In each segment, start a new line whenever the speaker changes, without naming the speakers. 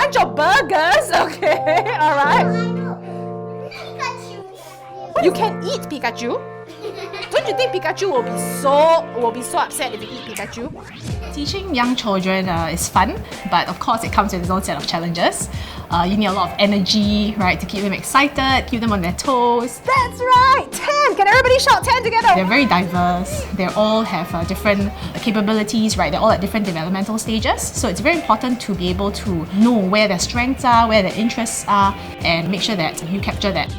bunch of burgers. Okay, all right. You can eat Pikachu. Don't you think Pikachu will be so upset if you eat Pikachu?
Teaching young children is fun, but of course it comes with its own set of challenges. You need a lot of energy, right, to keep them excited, keep them on their toes.
That's right! 10! Can everybody shout 10 together?
They're very diverse. They all have different capabilities, right? They're all at different developmental stages. So it's very important to be able to know where their strengths are, where their interests are, and make sure that you capture that.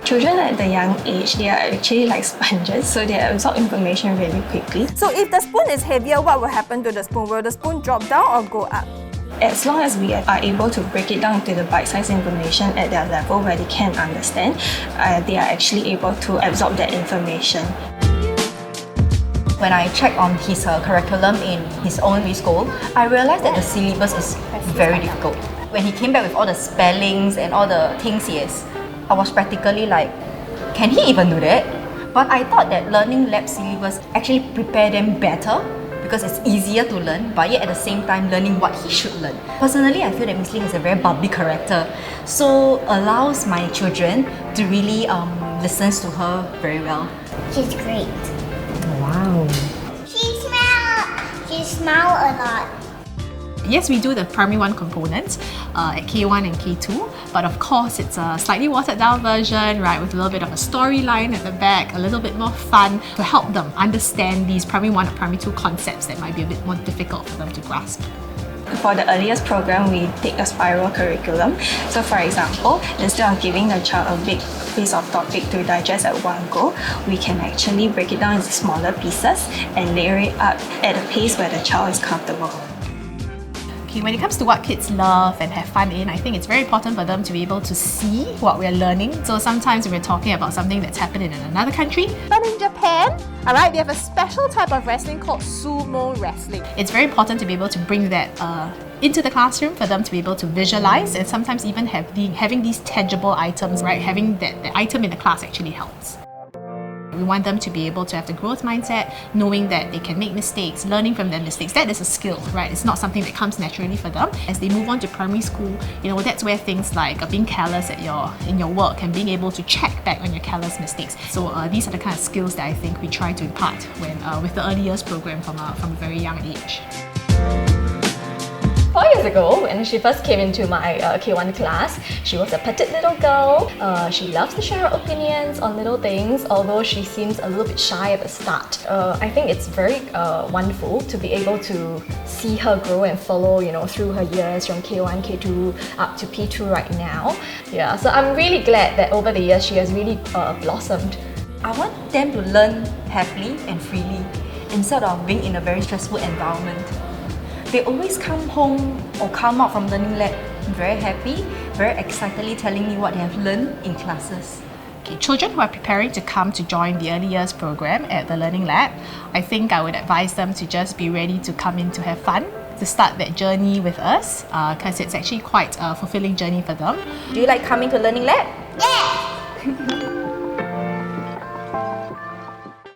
Children at the young age, they are actually like sponges, so they absorb information really quickly.
So if the spoon is heavier, what will happen to the spoon? Will the spoon drop down or go up?
As long as we are able to break it down into the bite-sized information at their level where they can understand, they are actually able to absorb that information.
When I checked on his curriculum in his own school, I realized that the syllabus is very difficult. When he came back with all the spellings and all the things I was practically like, can he even do that? But I thought that Learning Lab syllabus actually prepare them better because it's easier to learn, but yet at the same time learning what he should learn. Personally, I feel that Miss Ling is a very bubbly character, so allows my children to really listen to her very well.
She's great.
Wow.
She smiles a lot.
Yes, we do the primary 1 components at K1 and K2, but of course it's a slightly watered down version, right, with a little bit of a storyline at the back, a little bit more fun to help them understand these primary 1 or primary 2 concepts that might be a bit more difficult for them to grasp.
For the earliest program, we take a spiral curriculum. So for example, instead of giving the child a big piece of topic to digest at one go, we can actually break it down into smaller pieces and layer it up at a pace where the child is comfortable.
When it comes to what kids love and have fun in, I think it's very important for them to be able to see what we're learning. So sometimes we're talking about something that's happening in another country.
But in Japan, alright, they have a special type of wrestling called sumo wrestling.
It's very important to be able to bring that into the classroom for them to be able to visualize, and sometimes even having these tangible items, right? Having that item in the class actually helps. We want them to be able to have the growth mindset, knowing that they can make mistakes, learning from their mistakes. That is a skill, right? It's not something that comes naturally for them. As they move on to primary school, that's where things like being careless in your work and being able to check back on your careless mistakes. So these are the kind of skills that I think we try to impart with the early years program from a very young age.
4 years ago, when she first came into my K1 class, she was a petite little girl. She loves to share her opinions on little things, although she seems a little bit shy at the start. I think it's very wonderful to be able to see her grow and follow, through her years from K1, K2 up to P2 right now. Yeah, so I'm really glad that over the years she has really blossomed.
I want them to learn happily and freely instead of being in a very stressful environment. They always come home or come out from Learning Lab very happy, very excitedly telling me what they have learned in classes.
Okay, children who are preparing to come to join the early years program at the Learning Lab, I think I would advise them to just be ready to come in to have fun, to start that journey with us, because it's actually quite a fulfilling journey for them.
Do you like coming to Learning Lab?
Yeah!